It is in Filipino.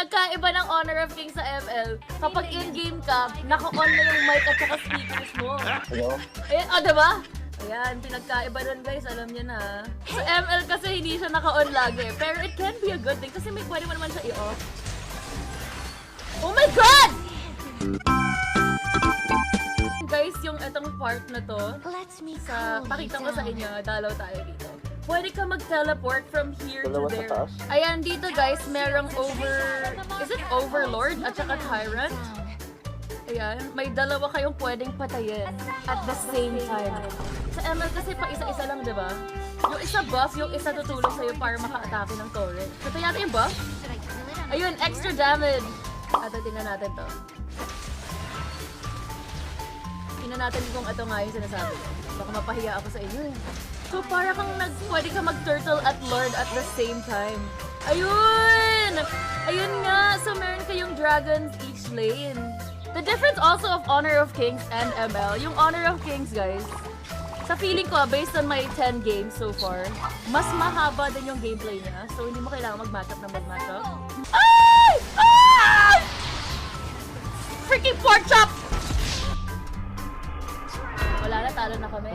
pinagkaiba ng Honor of Kings sa ML, kapag in-game ka, naka-on na yung mic at saka speakers mo. Hello? Ayan, diba? Ayan, pinagkaiba nun guys, alam niyo na. Sa ML kasi hindi siya naka-on lagi. Pero it can be a good thing kasi may pwede mo naman siya i-off. Oh my God! Guys, yung etong part na to, pakita ko sa inyo, dalaw tayo dito. Pwede ka mag-teleport from here Dalawa to sa there. taas? Ayan, dito guys, merong is it Overlord at saka Tyrant? Ayan, may dalawa kayong pwedeng patayin at the same time. Sa ML kasi pa isa-isa lang, di ba? Yung isa buff, yung isa tutulong sa'yo para maka-atake ng turret. Ito yata yung buff? Ayun, extra damage! At tingnan natin to. Tingnan natin kung ito nga yung sinasabi ko. Baka mapahiya ako sa inyo eh. So para kang pwede ka mag-turtle at lord at the same time. Ayun! Ayun nga! So meron kayong dragons each lane. The difference also of Honor of Kings and ML, yung Honor of Kings guys, sa feeling ko, based on my 10 games so far, mas mahaba din yung gameplay niya. So hindi mo kailangan mag-matchup na mag-matchup. Ay! Ay! Freaking pork chop! Wala na, talo na kami.